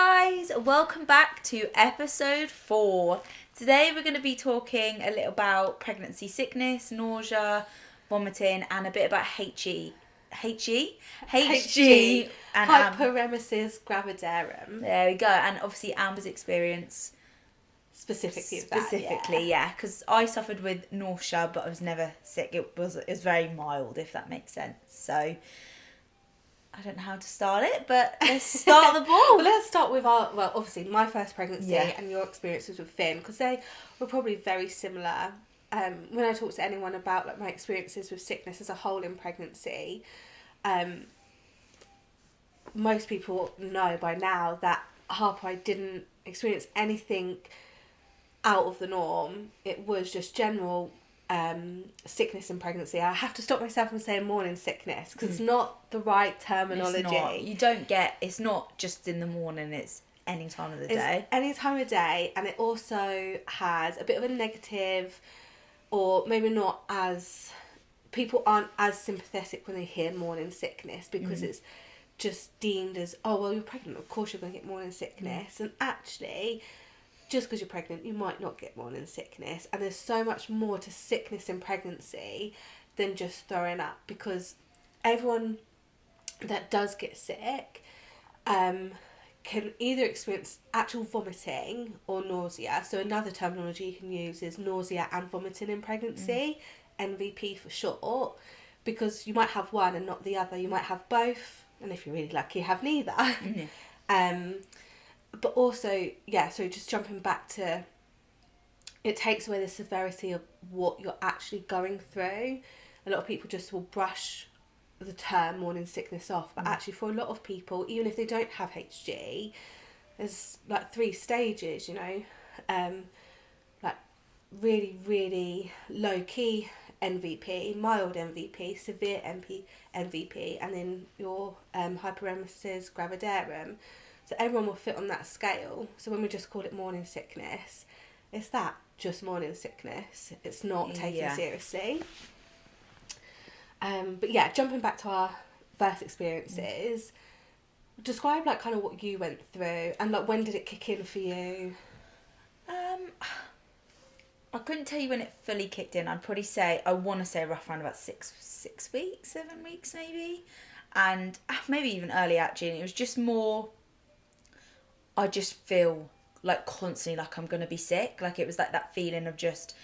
guys, welcome back to episode 4. Today we're going to be talking a little about pregnancy sickness, nausea, vomiting, and a bit about HG and Hyperemesis Gravidarum. there we go, and obviously Amber's experience Specifically, yeah, because I suffered with nausea, but I was never sick. It was very mild, if that makes sense. So I don't know how to start it, but let's start the ball. Well, let's start with obviously my first pregnancy Yeah. and your experiences with Finn, because they were probably very similar. When I talk to anyone about like my experiences with sickness as a whole in pregnancy, most people know by now that I didn't experience anything out of the norm. It was just general sickness in pregnancy. I have to stop myself from saying morning sickness because it's not the right terminology. It's not just in the morning, it's any time of the day. Any time of day, and it also has a bit of a negative, or maybe not as, people aren't as sympathetic when they hear morning sickness because it's just deemed as, oh, well, you're pregnant, of course you're going to get morning sickness. And actually, just because you're pregnant, you might not get morning sickness. And there's so much more to sickness in pregnancy than just throwing up, because everyone that does get sick can either experience actual vomiting or nausea. So another terminology you can use is nausea and vomiting in pregnancy, NVP for short, because you might have one and not the other. You might have both, and if you're really lucky, have neither. But also, so just jumping back to, it takes away the severity of what you're actually going through. A lot of people just will brush the term morning sickness off, but actually for a lot of people, even if they don't have HG, there's like 3 stages, you know, like really, really low key NVP, mild NVP, severe NVP, and then your Hyperemesis Gravidarum. So everyone will fit on that scale. So when we just call it morning sickness, it's that, just morning sickness. It's not taken seriously. But yeah, jumping back to our first experiences, describe like kind of what you went through and like when did it kick in for you? I couldn't tell you when it fully kicked in. I'd probably say, I want to say rough around about 6 weeks, 7 weeks maybe. And maybe even early actually. And it was just more, I just feel like constantly like I'm going to be sick. Like it was like that feeling of just,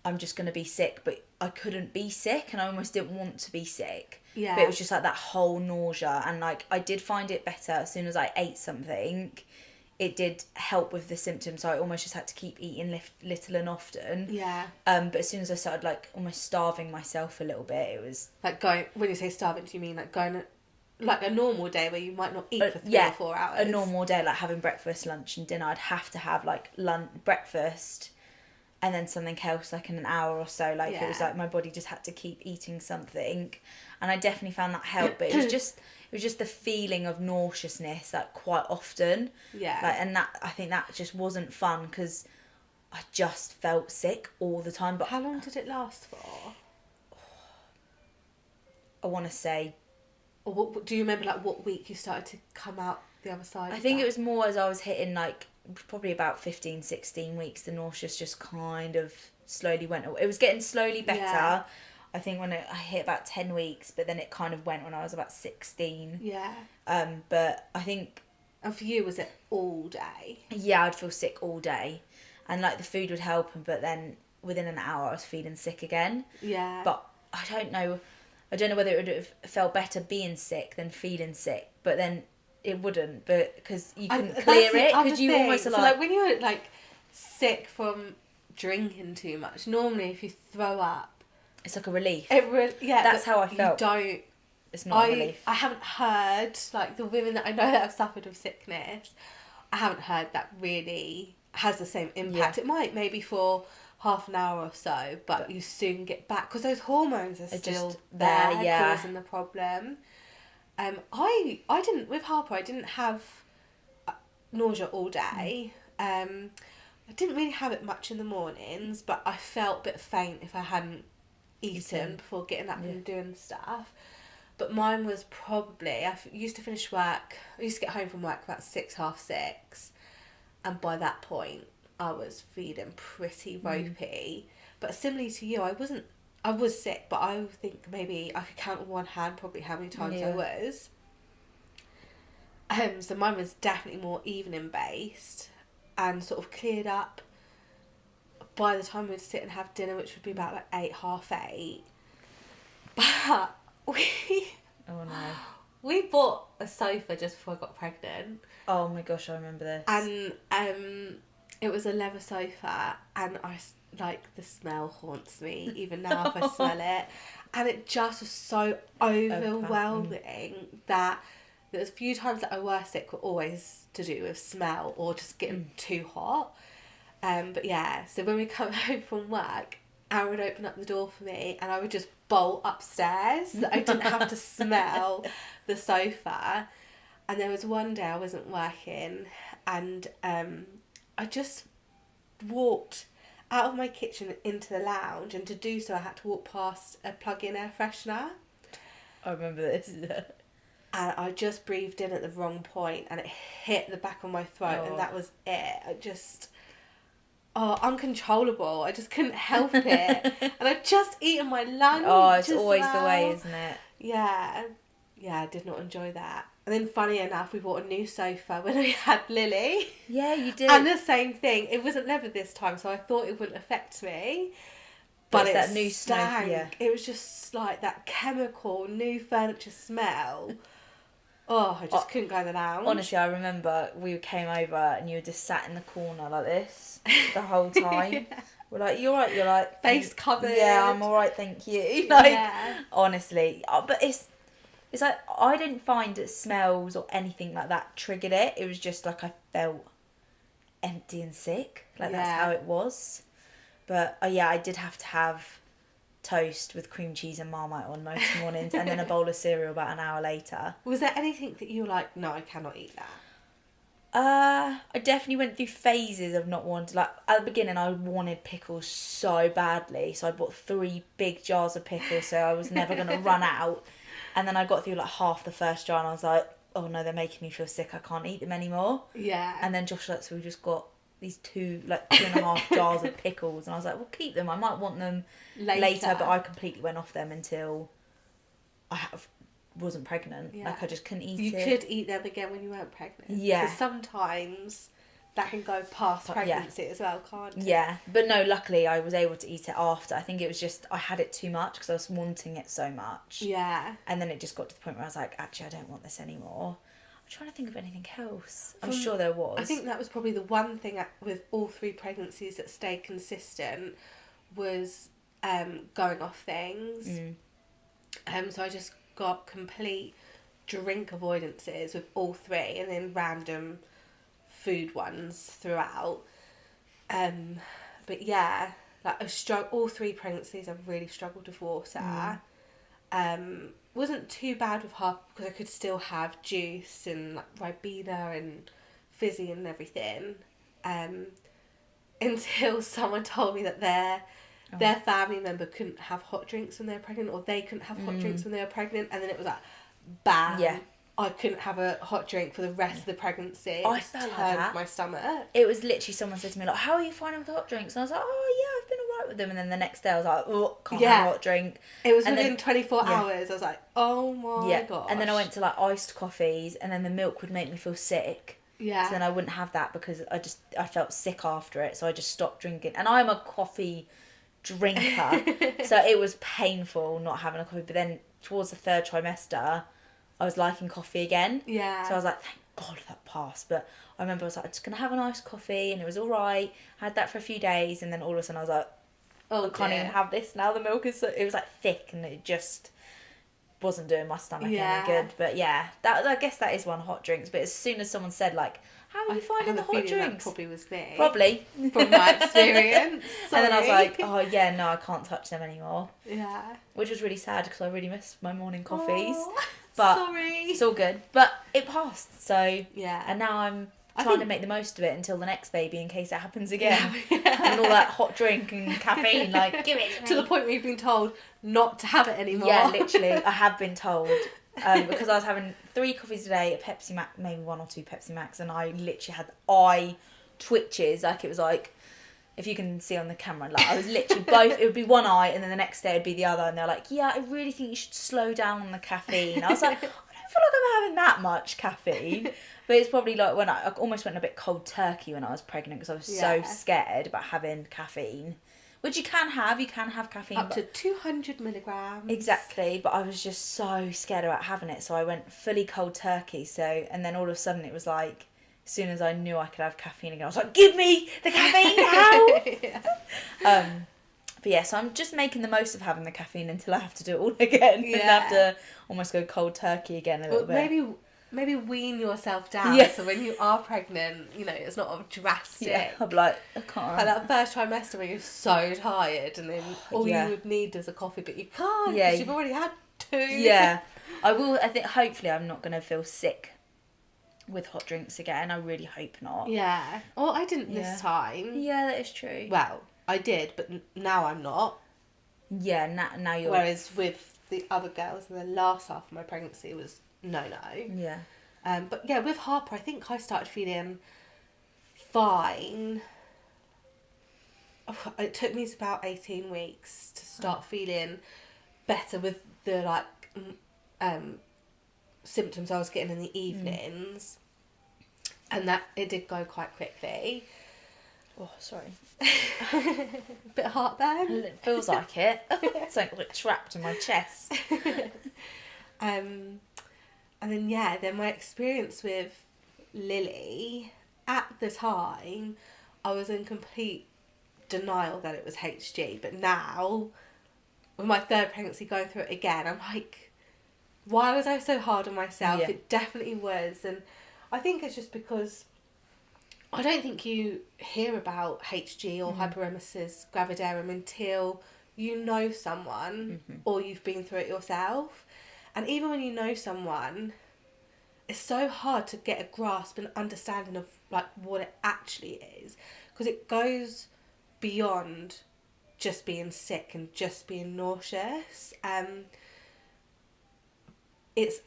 I'm just going to be sick, but I couldn't be sick and I almost didn't want to be sick. Yeah. But it was just like that whole nausea, and like I did find it better as soon as I ate something. It did help with the symptoms, so I almost just had to keep eating little and often. Yeah. But as soon as I started like almost starving myself a little bit, it was... Like going, when you say starving, do you mean like going like a normal day where you might not eat for 3 or 4 hours? A normal day, like having breakfast, lunch and dinner. I'd have to have like breakfast and then something else like in an hour or so. Like it was like my body just had to keep eating something, and I definitely found that helped. But it was just the feeling of nauseousness like quite often. Yeah. Like, and that, I think that just wasn't fun because I just felt sick all the time. But how long did it last for? I want to say, or what do you remember, like what week you started to come out the other side? I think it was more as I was hitting like probably about 15, 16 weeks, the nausea just kind of slowly went away. It was getting slowly better. Yeah. I think when I hit about 10 weeks, but then it kind of went when I was about 16. Yeah. But I think... And for you, was it all day? Yeah, I'd feel sick all day. And like the food would help, but then within an hour I was feeling sick again. Yeah. But I don't know whether it would have felt better being sick than feeling sick, but then it wouldn't, but because you couldn't clear it, because you almost so like when you're like sick from drinking too much, normally if you throw up, it's like a relief. That's how I felt. It's not a relief. I haven't heard, like the women that I know that have suffered with sickness, I haven't heard that really has the same impact. It might maybe for half an hour or so, but you soon get back because those hormones are still there causing the problem. I didn't, with Harper, I didn't have nausea all day. I didn't really have it much in the mornings, but I felt a bit faint if I hadn't eaten before getting up and doing stuff. But mine was probably, used to finish work, I used to get home from work about 6, half 6. And by that point, I was feeling pretty ropey. But similarly to you, I was sick, but I think maybe I could count on one hand probably how many times I was. So mine was definitely more evening based and sort of cleared up by the time we'd sit and have dinner, which would be about like 8, half 8. But Oh no. we bought a sofa just before I got pregnant. Oh my gosh, I remember this. And it was a leather sofa, and the smell haunts me even now if I smell it. And it just was so overwhelming that there's a few times that I were sick were always to do with smell or just getting too hot. But yeah, so when we come home from work, Aaron would open up the door for me and I would just bolt upstairs so that I didn't have to smell the sofa. And there was one day I wasn't working and I just walked out of my kitchen into the lounge, and to do so I had to walk past a plug-in air freshener. I remember this. And I just breathed in at the wrong point and it hit the back of my throat and that was it. I just... uncontrollable. I just couldn't help it. And I'd just eaten my lunch. Oh, it's always the way, isn't it? Yeah. Yeah, I did not enjoy that. And then funny enough, we bought a new sofa when we had Lily. Yeah, you did. And the same thing. It wasn't leather this time, so I thought it wouldn't affect me. But it's that new stank. Yeah. It was just like that chemical, new furniture smell. Oh, I just couldn't go in the lounge. Honestly, I remember we came over and you were just sat in the corner like this the whole time. Yeah. We're like, you alright? You're like... Face covered. Yeah, I'm alright, thank you. Honestly. But it's like, I didn't find that smells or anything like that triggered it. It was just like I felt empty and sick. Like, that's how it was. But, I did have to have toast with cream cheese and Marmite on most mornings and then a bowl of cereal about an hour later. Was there anything that you were like, no, I cannot eat that? I definitely went through phases of not wanting... Like, at the beginning, I wanted pickles so badly. So I bought 3 big jars of pickles so I was never going to run out. And then I got through like half the first jar and I was like, oh no, they're making me feel sick. I can't eat them anymore. Yeah. And then Josh was like, so we just got these 2.5 jars of pickles. And I was like, well, keep them. I might want them later. But I completely went off them until I wasn't pregnant. Yeah. Like, I just couldn't eat it. You could eat them again when you weren't pregnant. Yeah. Because sometimes that can go past pregnancy as well, can't it? Yeah. But no, luckily I was able to eat it after. I think it was just, I had it too much because I was wanting it so much. Yeah. And then it just got to the point where I was like, actually, I don't want this anymore. I'm trying to think of anything else. I'm sure there was. I think that was probably the one thing with all 3 pregnancies that stayed consistent was going off things. So I just got complete drink avoidances with all 3 and then random food ones throughout. But yeah, like all 3 pregnancies I've really struggled with water. Wasn't too bad with half because I could still have juice and like Ribena and fizzy and everything. Until someone told me that their family member couldn't have hot drinks when they were pregnant, or they couldn't have hot drinks when they were pregnant, and then it was like, bam. Yeah. I couldn't have a hot drink for the rest of the pregnancy. I felt like that. My stomach. It was literally someone said to me like, how are you finding with the hot drinks? And I was like, oh yeah, I've been alright with them. And then the next day I was like, oh, can't have a hot drink. It was within 24 hours. I was like, oh my gosh. And then I went to like iced coffees, and then the milk would make me feel sick. Yeah. So then I wouldn't have that because I felt sick after it. So I just stopped drinking. And I'm a coffee drinker. So it was painful not having a coffee. But then towards the 3rd trimester, I was liking coffee again. Yeah. So I was like, thank God that passed. But I remember I was like, I'm just going to have a nice coffee, and it was all right. I had that for a few days, and then all of a sudden I was like, I can't even have this now. The milk is it was like thick, and it just wasn't doing my stomach any good. But yeah, I guess that is one, hot drinks. But as soon as someone said like, how are you finding the hot drinks? That probably was me. Probably. From my experience. And then I was like, oh yeah, no, I can't touch them anymore. Yeah. Which was really sad because I really missed my morning coffees. But sorry. It's all good. But it passed, so... Yeah. And now I'm trying to make the most of it until the next baby in case it happens again. Yeah. And all that hot drink and caffeine, like, give it to me. To the point where you've been told not to have it anymore. Yeah, literally. I have been told. Because I was having 3 coffees a day, a Pepsi Max, maybe 1 or 2 Pepsi Max, and I literally had eye twitches. Like, it was like, if you can see on the camera, like, I was literally both, it would be one eye and then the next day it'd be the other, and they're like, yeah, I really think you should slow down on the caffeine. I was like, I don't feel like I'm having that much caffeine. But it's probably like when I almost went a bit cold turkey when I was pregnant because I was so scared about having caffeine. Which you can have caffeine. Up to 200 milligrams. Exactly, but I was just so scared about having it, so I went fully cold turkey. So, and then all of a sudden it was like, as soon as I knew I could have caffeine again, I was like, give me the caffeine now! But yeah, so I'm just making the most of having the caffeine until I have to do it all again. And have to almost go cold turkey again a little bit. Maybe wean yourself down so when you are pregnant, you know, it's not a drastic. Yeah, I'll be like, I can't. Like that first trimester when you're so tired and then all you would need is a coffee, but you can't because you've already had 2. Yeah. I think hopefully I'm not going to feel sick with hot drinks again. I really hope not. Yeah. Well, I didn't this time. Yeah, that is true. Well, I did, but now I'm not. Yeah, now you're... Whereas with the other girls in the last half of my pregnancy, it was no. Yeah. But yeah, with Harper, I think I started feeling fine. It took me about 18 weeks to start feeling better with the symptoms I was getting in the evenings, and that it did go quite quickly. Oh, sorry. Bit of heartburn. It feels like it. It's like trapped in my chest. And then then my experience with Lily, at the time, I was in complete denial that it was HG, but now, with my 3rd pregnancy going through it again, I'm like, why was I so hard on myself? Yeah. It definitely was, and I think it's just because I don't think you hear about HG or Hyperemesis Gravidarum until you know someone or you've been through it yourself. And even when you know someone, it's so hard to get a grasp and understanding of like what it actually is, because it goes beyond just being sick and just being nauseous. It's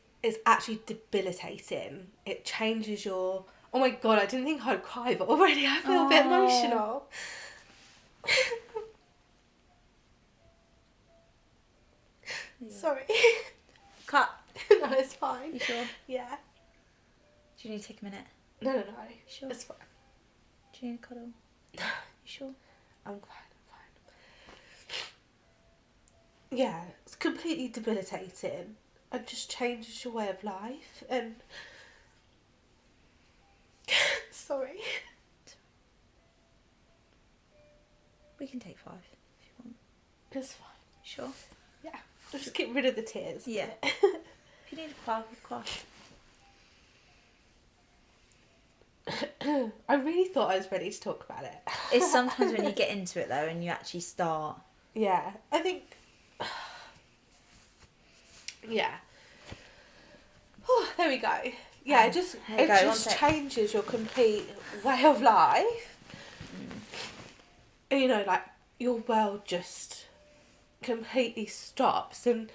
actually debilitating. It changes your... Oh my god, I didn't think I'd cry, but already I feel a bit emotional. Sorry. Cut. No, it's fine. You sure? Yeah. Do you need to take a minute? No. Sure. It's fine. Do you need a cuddle? You sure? I'm fine. Yeah, it's completely debilitating. It just changes your way of life, and... Sorry. We can take 5 if you want. It's fine. Sure? Yeah. I'll just get rid of the tears. Yeah. If you need a cry, we'll cry. I really thought I was ready to talk about it. It's sometimes when you get into it though and you actually start. Yeah, I think... Yeah. Oh, there we go. Yeah, it just changes your complete way of life. And, you know, like, your world just completely stops. And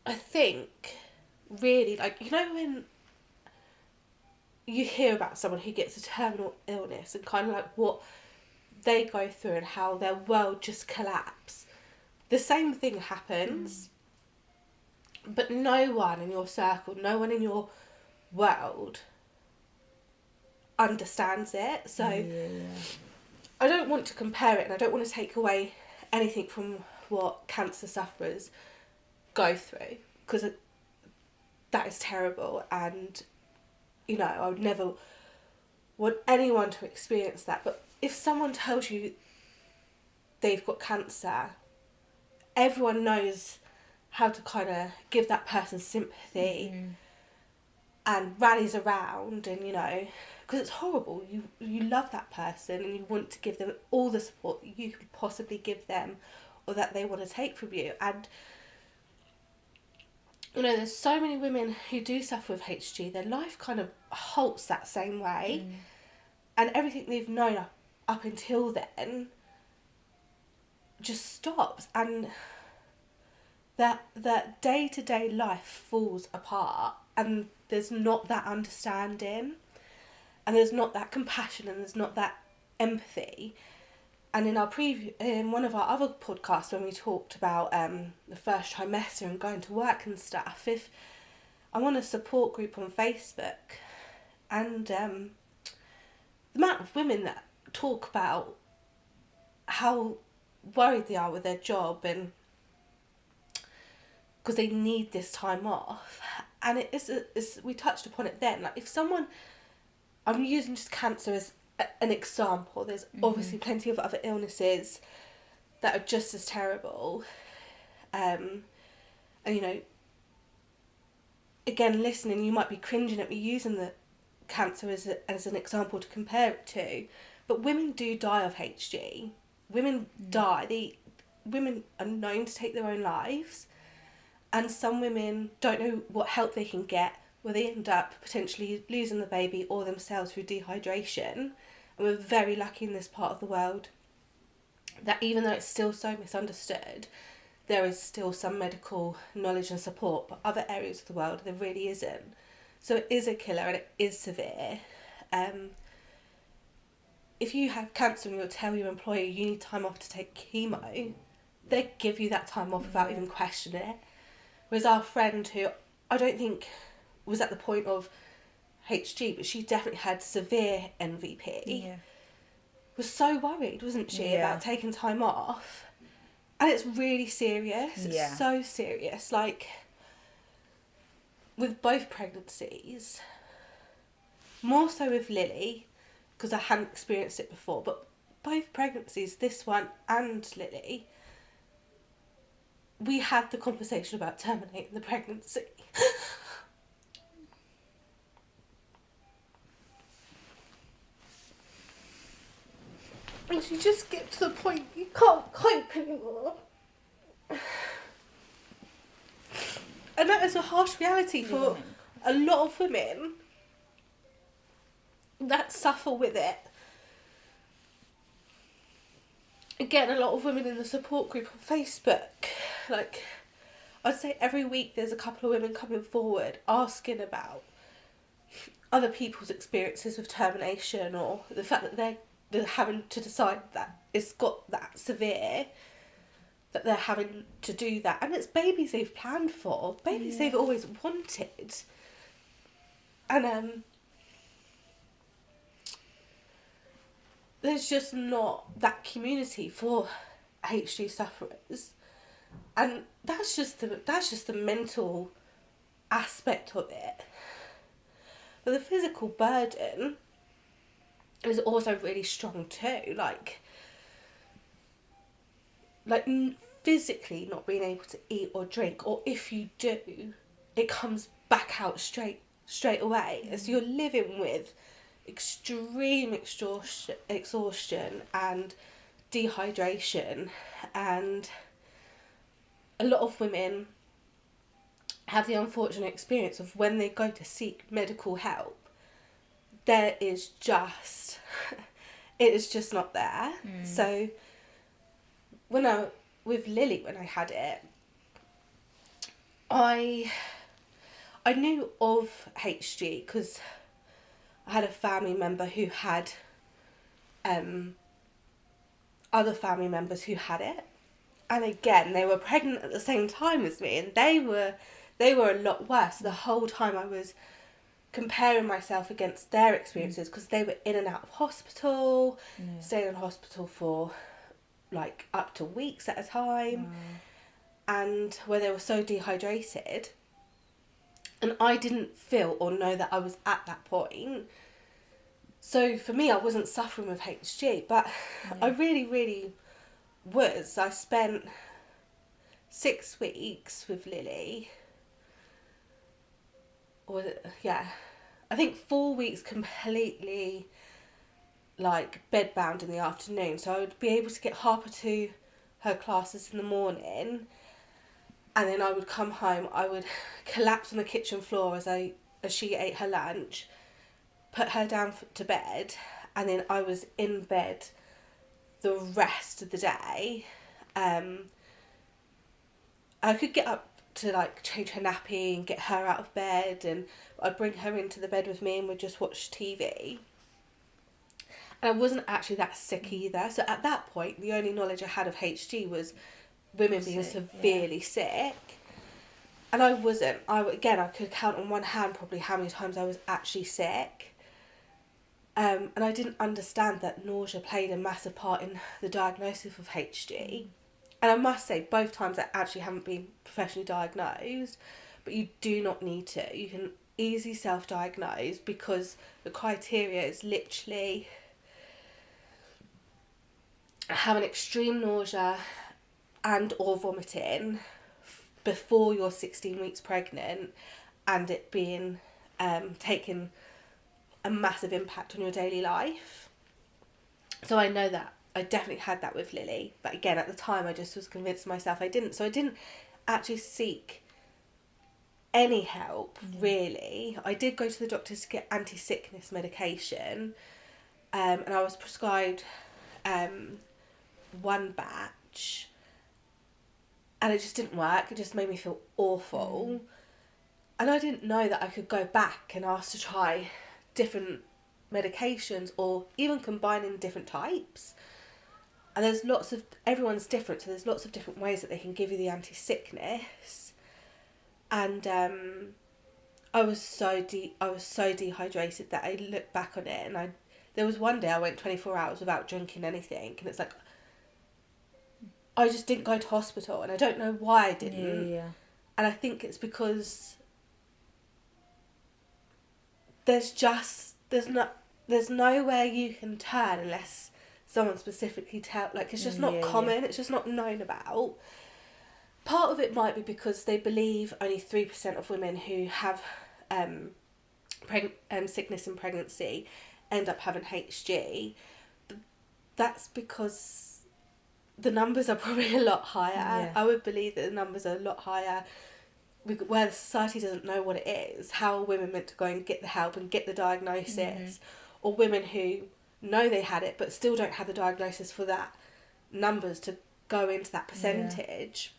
I think, really, like, you know when you hear about someone who gets a terminal illness and kind of like what they go through and how their world just collapses. The same thing happens, but no one in your circle, no one in your world understands it. So I don't want to compare it, and I don't want to take away anything from what cancer sufferers go through, because that is terrible, and you know, I would never want anyone to experience that. But if someone tells you they've got cancer, everyone knows how to kind of give that person sympathy and rallies around, and you know, because it's horrible. You love that person and you want to give them all the support that you can possibly give them or that they want to take from you. And you know, there's so many women who do suffer with HG, their life kind of halts that same way. And everything they've known up until then just stops. And that day-to-day life falls apart. And there's not that understanding. And there's not that compassion. And there's not that empathy. And in one of our other podcasts, when we talked about the first trimester and going to work and stuff, if I'm on a support group on Facebook, and the amount of women that talk about how worried they are with their job and because they need this time off, and we touched upon it then. Like, if someone, I'm using just cancer as an example, there's obviously plenty of other illnesses that are just as terrible, and you know, again, listening, you might be cringing at me using the cancer as an example to compare it to, but women do die of HG. Women die. Women are known to take their own lives, and some women don't know what help they can get, where they end up potentially losing the baby or themselves through dehydration. And we're very lucky in this part of the world that even though it's still so misunderstood, there is still some medical knowledge and support, but other areas of the world there really isn't. So it is a killer and it is severe. If you have cancer and you'll tell your employer you need time off to take chemo, they give you that time off without even questioning it. Whereas our friend, who I don't think was at the point of HG, but she definitely had severe NVP, was so worried, wasn't she, about taking time off. And it's really serious. It's so serious. Like, with both pregnancies, more so with Lily, because I hadn't experienced it before, but both pregnancies, this one and Lily, we had the conversation about terminating the pregnancy. And you just get to the point you can't cope anymore. And that is a harsh reality for a lot of women that suffer with it. Again, a lot of women in the support group on Facebook, like, I'd say every week there's a couple of women coming forward asking about other people's experiences with termination, or the fact that they're having to decide that it's got that severe, that they're having to do that. And it's babies they've planned for, babies they've always wanted. And there's just not that community for HG sufferers. And that's just the mental aspect of it. But the physical burden is also really strong too. Like physically not being able to eat or drink, or if you do, it comes back out straight away. So you're living with extreme exhaustion and dehydration, and a lot of women have the unfortunate experience of when they go to seek medical help, it is just not there. So with Lily, when I had it, I knew of HG because I had a family member who had other family members who had it, and again they were pregnant at the same time as me, and they were a lot worse. The whole time I was comparing myself against their experiences, because they were in and out of hospital, staying in hospital for like up to weeks at a time, and where they were so dehydrated, and I didn't feel or know that I was at that point. So for me, I wasn't suffering with HG, but I really, really was. I spent 6 weeks with Lily, I think 4 weeks completely like bedbound in the afternoon, so I would be able to get Harper to her classes in the morning, And then I would come home, I would collapse on the kitchen floor as she ate her lunch, put her down to bed, and then I was in bed the rest of the day. I could get up to like change her nappy and get her out of bed, and I'd bring her into the bed with me and we'd just watch TV. And I wasn't actually that sick either. So at that point, the only knowledge I had of HG was women being severely sick. And I wasn't. I could count on one hand probably how many times I was actually sick. And I didn't understand that nausea played a massive part in the diagnosis of HG. And I must say, both times I actually haven't been professionally diagnosed, but you do not need to. You can easily self-diagnose because the criteria is literally having extreme nausea and or vomiting before you're 16 weeks pregnant, and it being taking a massive impact on your daily life. So I know that I definitely had that with Lily, but again at the time I just was convinced myself I didn't. So I didn't actually seek any help really. I did go to the doctors to get anti-sickness medication, and I was prescribed one batch, and it just didn't work. It just made me feel awful. And I didn't know that I could go back and ask to try different medications or even combining different types. And there's everyone's different, so there's lots of different ways that they can give you the anti-sickness. And I was so dehydrated that I look back on it, and there was one day I went 24 hours without drinking anything, and it's like I just didn't go to hospital, and I don't know why I didn't. Yeah. And I think it's because there's nowhere you can turn unless someone specifically it's just not common. It's just not known about. Part of it might be because they believe only 3% of women who have sickness in pregnancy end up having HG. But that's because the numbers are probably a lot higher. Yeah. I would believe that the numbers are a lot higher where the society doesn't know what it is. How are women meant to go and get the help and get the diagnosis? Or women who know they had it but still don't have the diagnosis for that numbers to go into that percentage.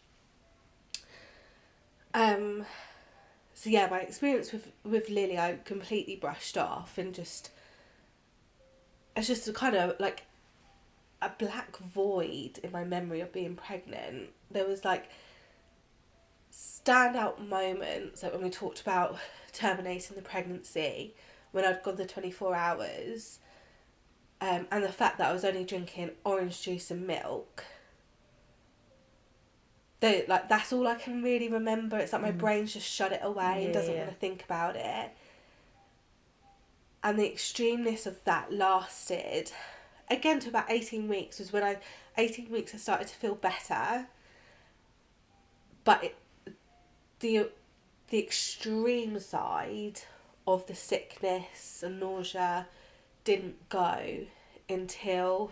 So yeah, my experience with Lily I completely brushed off, and it's just a kind of like a black void in my memory of being pregnant. There was like standout moments, like when we talked about terminating the pregnancy, when I'd gone the 24 hours, and the fact that I was only drinking orange juice and milk. That's all I can really remember. It's like my brain's just shut it away and doesn't want to think about it. And the extremeness of that lasted, again, to about 18 weeks, was when 18 weeks I started to feel better. But the extreme side of the sickness and nausea didn't go until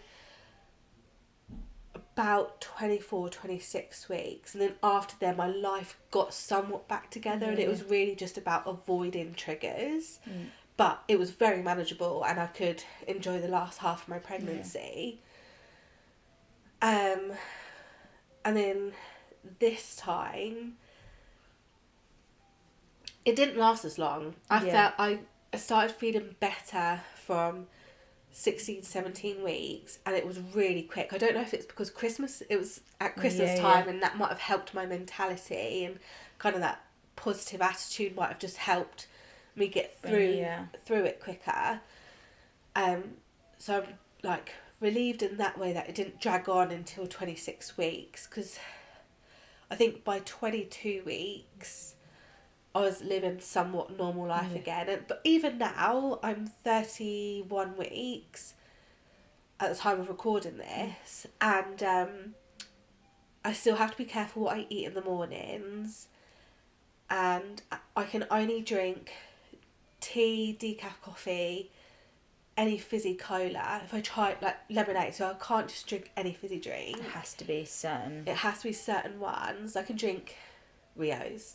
about 24, 26 weeks. And then after then my life got somewhat back together, and it was really just about avoiding triggers. But it was very manageable, and I could enjoy the last half of my pregnancy. And then this time it didn't last as long. I started feeling better from 16, 17 weeks, and it was really quick. I don't know if it's because it was at Christmas time, and that might have helped my mentality, and kind of that positive attitude might have just helped me get through it quicker. So I'm like relieved in that way that it didn't drag on until 26 weeks, because I think by 22 weeks I was living somewhat normal life again. But even now, I'm 31 weeks at the time of recording this, and I still have to be careful what I eat in the mornings, and I can only drink tea, decaf coffee, any fizzy cola. If I try like lemonade, so I can't just drink any fizzy drink. It has to be certain. It has to be certain ones. I can drink Rios.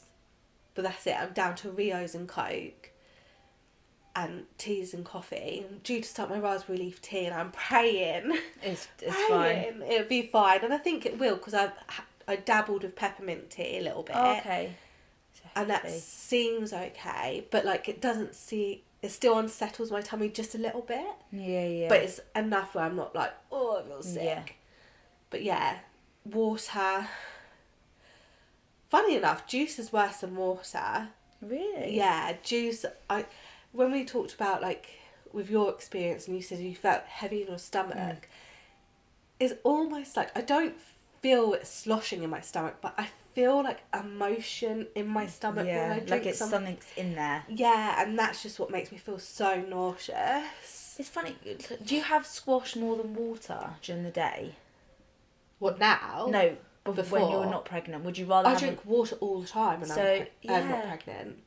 But that's it. I'm down to Rios and Coke and teas and coffee. I'm due to start my raspberry leaf tea, and I'm praying. It's fine. It'll be fine, and I think it will, because I dabbled with peppermint tea a little bit. Oh, okay. And that seems okay, but like it still unsettles my tummy just a little bit. Yeah. But it's enough where I'm not like, oh, I feel sick. Yeah. But yeah, water. Funny enough, juice is worse than water. Really? Yeah, juice. When we talked about like with your experience, and you said you felt heavy in your stomach, it's almost like I don't feel it sloshing in my stomach, but I feel like emotion in my stomach when I drink like it's something's in there. Yeah, and that's just what makes me feel so nauseous. It's funny. Do you have squash more than water during the day? What now? No, before. When you were not pregnant, would you rather? I drink water all the time when I'm not pregnant.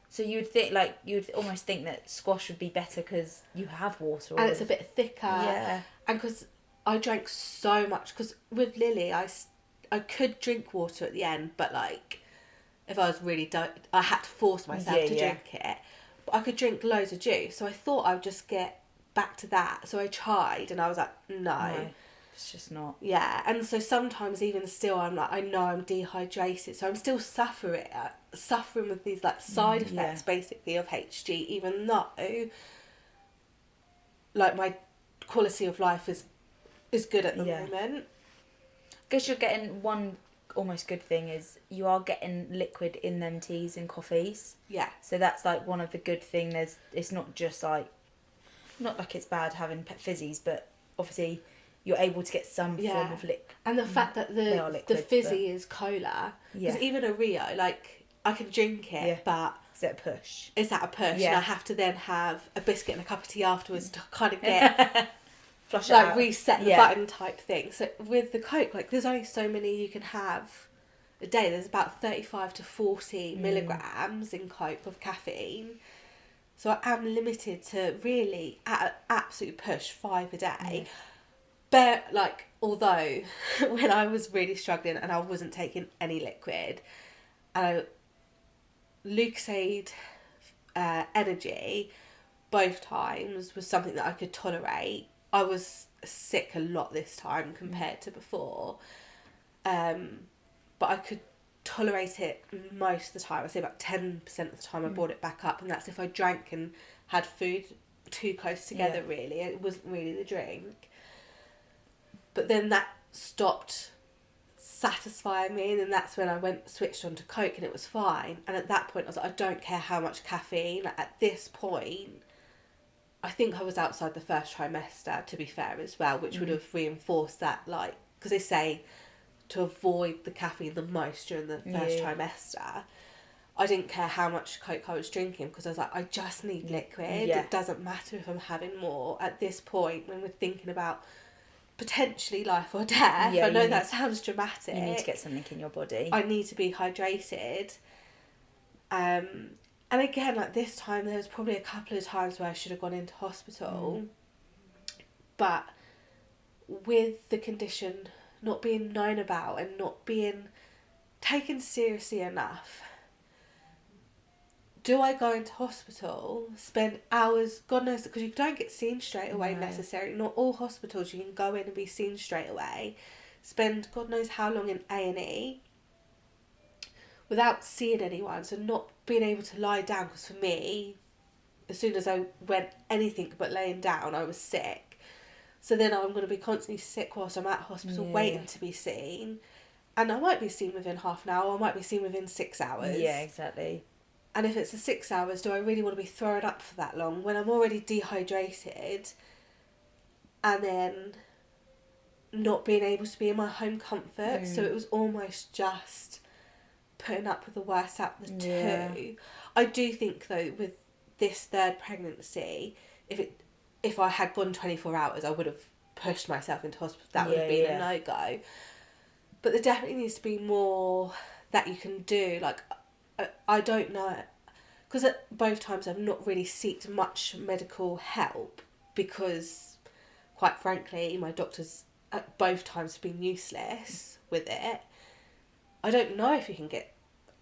So you would think, like, you'd almost think that squash would be better because you have water. And it's a bit thicker. Yeah. And because I drank so much, because with Lily, I could drink water at the end, but like, if I was really I had to force myself to drink it. But I could drink loads of juice, so I thought I would just get back to that. So I tried, and I was like, no. It's just not. Yeah, and so sometimes even still, I'm like, I know I'm dehydrated, so I'm still suffering with these like side effects basically of HG, even though like my quality of life is good at the moment. I guess you're getting one almost good thing is you are getting liquid in them teas and coffees. Yeah. So that's like one of the good things. It's not just like, not like it's bad having fizzies, but obviously you're able to get some form of liquid. And the fact that the fizzy is cola, because even a Rio, like, I can drink it, but it's at a push. It's at a push, and I have to then have a biscuit and a cup of tea afterwards to kind of get flush like it out. Reset the button type thing. So with the Coke, like, there's only so many you can have a day. There's about 35 to 40 milligrams in Coke of caffeine. So I am limited to really, at an absolute push, 5 a day. But, like, although when I was really struggling and I wasn't taking any liquid, Lucozade Energy, both times, was something that I could tolerate. I was sick a lot this time compared to before. But I could tolerate it most of the time. I'd say about 10% of the time I brought it back up, and that's if I drank and had food too close together, really. It wasn't really the drink. But then that stopped satisfying me, and then that's when I switched on to Coke, and it was fine. And at that point I was like, I don't care how much caffeine. Like, at this point, I think I was outside the first trimester, to be fair, as well, which would have reinforced that, like, because they say to avoid the caffeine the most during the first trimester. I didn't care how much Coke I was drinking, because I was like, I just need liquid. It doesn't matter if I'm having more. At this point, when we're thinking about potentially life or death, I know that sounds dramatic. You need to get something in your body. I need to be hydrated. And again, like, this time, there was probably a couple of times where I should have gone into hospital. But with the condition not being known about and not being taken seriously enough, do I go into hospital, spend hours, God knows, because you don't get seen straight away necessarily. Not all hospitals you can go in and be seen straight away. Spend God knows how long in A&E without seeing anyone, so not being able to lie down, because for me, as soon as I went anything but laying down, I was sick. So then I'm going to be constantly sick whilst I'm at hospital waiting to be seen. And I might be seen within half an hour, I might be seen within 6 hours. Yeah, exactly. And if it's the 6 hours, do I really want to be thrown up for that long when I'm already dehydrated, and then not being able to be in my home comfort? So it was almost just putting up with the worst out of the two. I do think, though, with this third pregnancy, if I had gone 24 hours, I would have pushed myself into hospital. That would have been a no-go. But there definitely needs to be more that you can do. Like, I don't know, because at both times I've not really sought much medical help, because, quite frankly, my doctors at both times have been useless with it. I don't know if you can get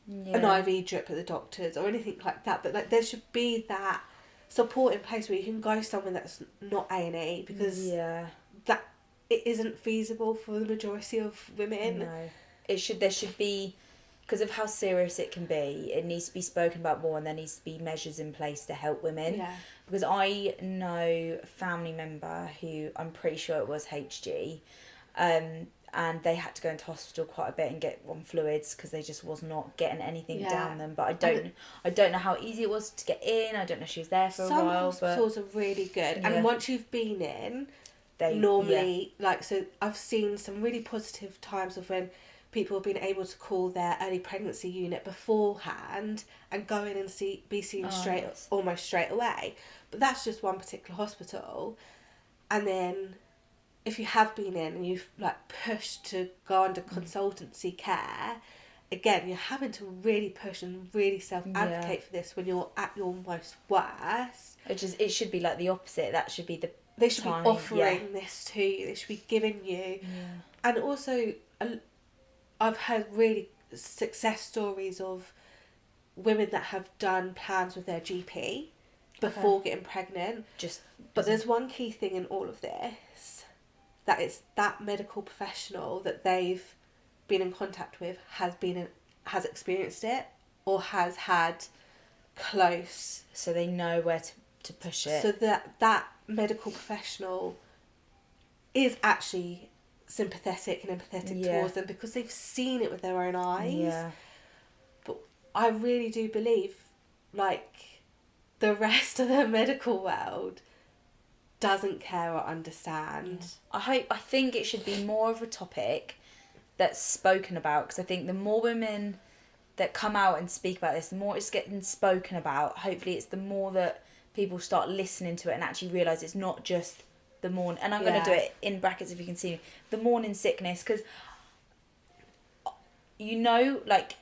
an IV drip at the doctor's or anything like that. But like there should be that support in place where you can go somewhere that's not A&E, because that it isn't feasible for the majority of women. No, there should be, because of how serious it can be, it needs to be spoken about more, and there needs to be measures in place to help women. Yeah. Because I know a family member who, I'm pretty sure it was HG, and they had to go into hospital quite a bit and get on fluids because they just was not getting anything down them. But I don't know how easy it was to get in. I don't know if she was there for a while. Some hospitals are really good, and once you've been in, they normally so I've seen some really positive times of when people have been able to call their early pregnancy unit beforehand and go in and be seen almost straight away. But that's just one particular hospital. And then if you have been in and you've like pushed to go under consultancy care, again, you're having to really push and really self-advocate for this when you're at your most worst. It should be like the opposite. That should be they should be offering this to you. They should be giving you. And also, I've heard really success stories of women that have done plans with their GP before getting pregnant. But there's one key thing in all of this, that it's that medical professional that they've been in contact with has experienced it or has had close. So they know where to push it. So that medical professional is actually sympathetic and empathetic towards them because they've seen it with their own eyes. Yeah. But I really do believe, like, the rest of the medical world doesn't care or understand. I think it should be more of a topic that's spoken about, because I think the more women that come out and speak about this, the more it's getting spoken about. Hopefully it's the more that people start listening to it and actually realise it's not just the morning, and I'm going to do it in brackets if you can see me, the morning sickness, because like,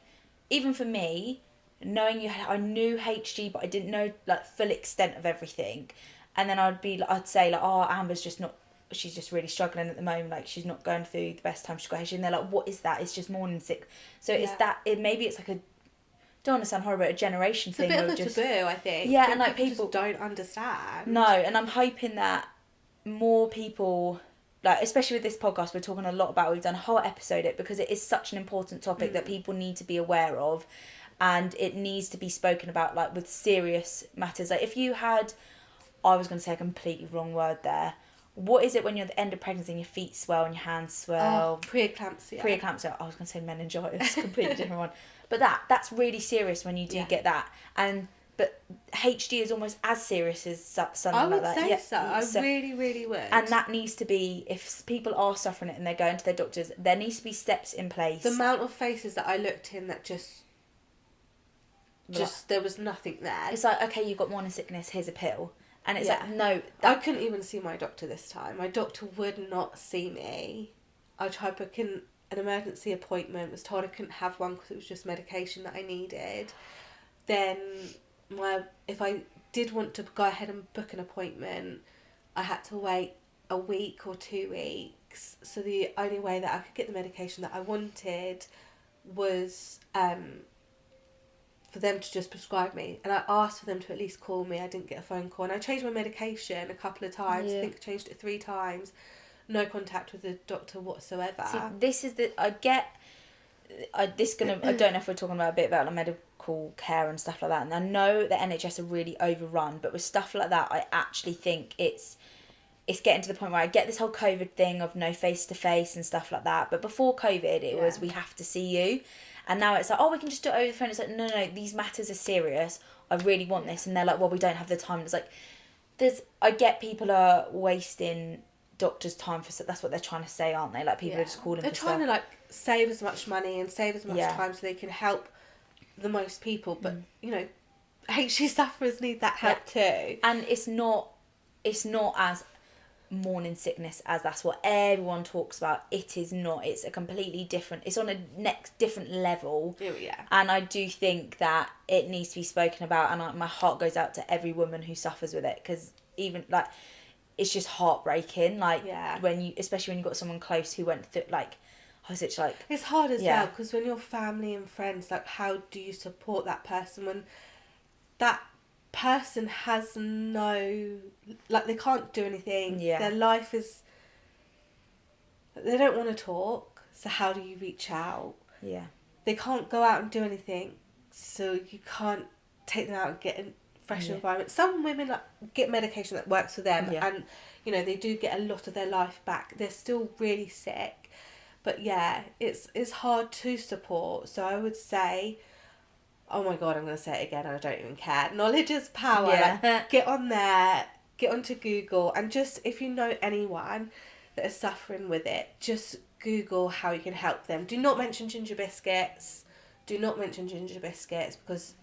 even for me, knowing I knew HG, but I didn't know like full extent of everything, and then I'd say like, oh, Amber's just not, she's just really struggling at the moment, like she's not going through the best time she's got HG, and they're like, what is that? It's just morning sick. So it's that, maybe it's like don't want to sound horrible, a generation thing. It's a bit of a taboo, I think. Yeah, and like people just don't understand. No, and I'm hoping that more people, like, especially with this podcast, we're talking a lot about, we've done a whole episode it because it is such an important topic that people need to be aware of, and it needs to be spoken about, like, with serious matters. Like, if you had, I was going to say a completely wrong word there, what is it when you're at the end of pregnancy and your feet swell and your hands swell? Preeclampsia. I was going to say meningitis, completely different one. But that's really serious when you do get that. But HG is almost as serious as something like that. I would say so. I really, really would. And that needs to be, if people are suffering it and they're going to their doctors, there needs to be steps in place. The amount of faces that I looked in that just there was nothing there. It's like, okay, you've got morning sickness, here's a pill. And it's like, no. I couldn't even see my doctor this time. My doctor would not see me. I tried booking an emergency appointment, was told I couldn't have one because it was just medication that I needed. Then if I did want to go ahead and book an appointment, I had to wait a week or 2 weeks. So the only way that I could get the medication that I wanted was for them to just prescribe me. And I asked for them to at least call me. I didn't get a phone call. And I changed my medication a couple of times. I think I changed it 3 times. No contact with the doctor whatsoever. See, this is I don't know if we're talking about a bit about like medical care and stuff like that, and I know the NHS are really overrun, but with stuff like that, I actually think it's getting to the point where I get this whole COVID thing of no face-to-face and stuff like that, but before COVID it was, we have to see you, and now it's like, oh, we can just do it over the phone. It's like, no, these matters are serious, I really want this, and they're like, well, we don't have the time. It's like, I get people are wasting doctors' time for, that's what they're trying to say, aren't they? Like, people are just calling they're for trying stuff. to like save as much money and save as much time so they can help the most people, but HG sufferers need that help too. And it's not as morning sickness as that's what everyone talks about. It is not. It's a completely different, it's on a different level. And I do think that it needs to be spoken about, and my heart goes out to every woman who suffers with it, because even like, it's just heartbreaking, like when you, especially when you've got someone close who went through, like, Or is it like... It's hard as well, because when you're family and friends, like, how do you support that person when that person has no... Like, they can't do anything. Yeah. Their life is... They don't want to talk, so how do you reach out? Yeah. They can't go out and do anything, so you can't take them out and get a fresh environment. Some women like, get medication that works for them, and, you know, they do get a lot of their life back. They're still really sick. But yeah, it's hard to support. So I would say, oh my God, I'm going to say it again and I don't even care. Knowledge is power. Yeah. Like, get on there, get onto Google, and just, if you know anyone that is suffering with it, just Google how you can help them. Do not mention ginger biscuits. Do not mention ginger biscuits, because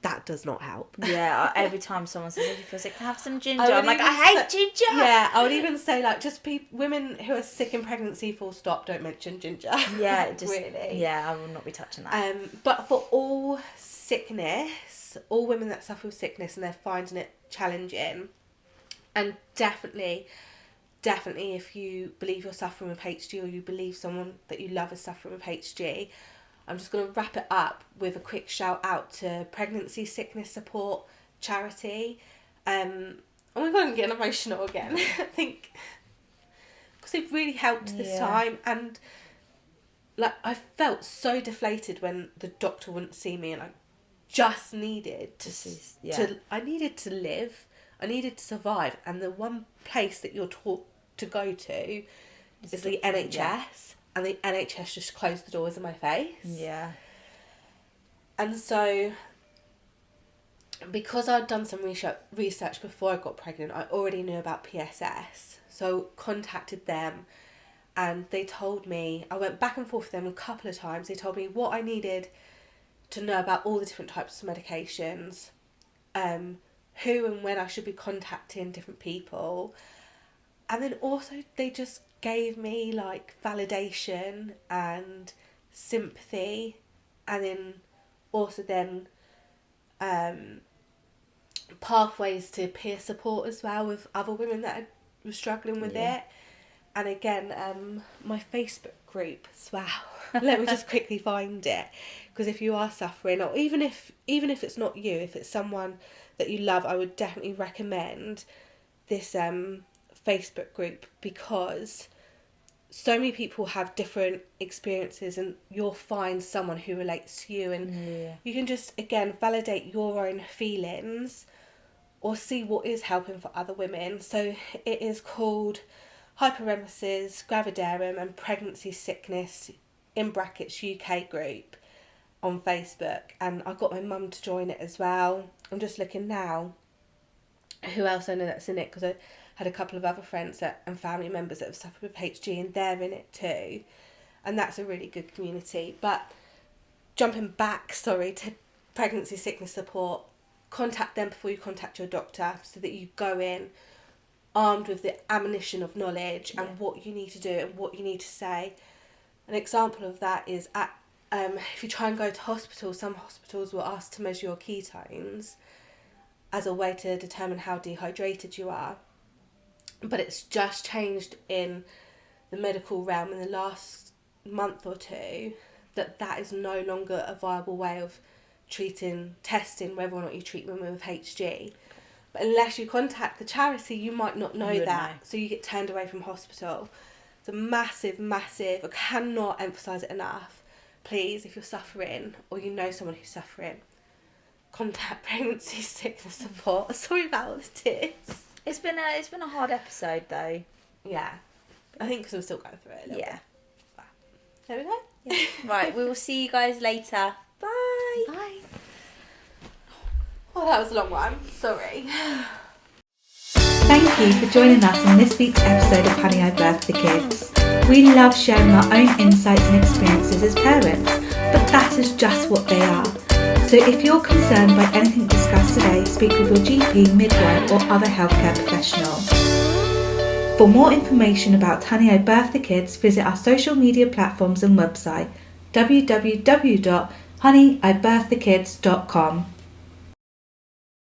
that does not help. Yeah, every time someone says, "Oh, you feel sick, have some ginger," I'm like, I hate ginger. Yeah, I would even say, like, just women who are sick in pregnancy, full stop, don't mention ginger. Yeah, just really. Yeah, I will not be touching that. But for all sickness, all women that suffer with sickness and they're finding it challenging, and definitely if you believe you're suffering with HG, or you believe someone that you love is suffering with HG, I'm just going to wrap it up with a quick shout out to Pregnancy Sickness Support Charity. Oh my God, I'm getting emotional again. I think because they've really helped this time, and like I felt so deflated when the doctor wouldn't see me, and I just needed I needed to live, I needed to survive, and the one place that you're taught to go to is the NHS. Yeah. And the NHS just closed the doors in my face. Yeah. And so, because I'd done some research before I got pregnant, I already knew about PSS. So contacted them, and they told me, I went back and forth with them a couple of times. They told me what I needed to know about all the different types of medications, who and when I should be contacting different people. And then also they just gave me like validation and sympathy, and then also pathways to peer support as well with other women that were struggling with it. And again, my Facebook group as well. Let me just quickly find it, because if you are suffering, or even if it's not you, if it's someone that you love, I would definitely recommend this Facebook group, because so many people have different experiences, and you'll find someone who relates to you, and you can just again validate your own feelings or see what is helping for other women. So it is called Hyperemesis Gravidarum and Pregnancy Sickness in brackets UK group on Facebook, and I got my mum to join it as well. I'm just looking now who else I know that's in it, because I had a couple of other friends and family members that have suffered with HG, and they're in it too, and that's a really good community. But jumping back, to Pregnancy Sickness Support, contact them before you contact your doctor, so that you go in armed with the ammunition of knowledge and what you need to do and what you need to say. An example of that is if you try and go to hospital, some hospitals will ask to measure your ketones as a way to determine how dehydrated you are. But it's just changed in the medical realm in the last month or two that is no longer a viable way of testing whether or not you treat women with HG. But unless you contact the charity, you might not know that. So you get turned away from hospital. It's a massive, I cannot emphasise it enough. Please, if you're suffering or you know someone who's suffering, contact Pregnancy Sickness Support. Sorry about all the tears. It's been a hard episode though. Yeah. I think because I'm still going through it a little bit. But there we go. Yeah. Right, we will see you guys later. Bye. Bye. Oh, that was a long one. Sorry. Thank you for joining us on this week's episode of Honey, I Birthed the Kids. We love sharing our own insights and experiences as parents, but that is just what they are. So if you're concerned by anything discussed today, speak with your GP, midwife or other healthcare professional. For more information about Honey, I Birthed the Kids, visit our social media platforms and website www.honeyiBirthedTheKids.com.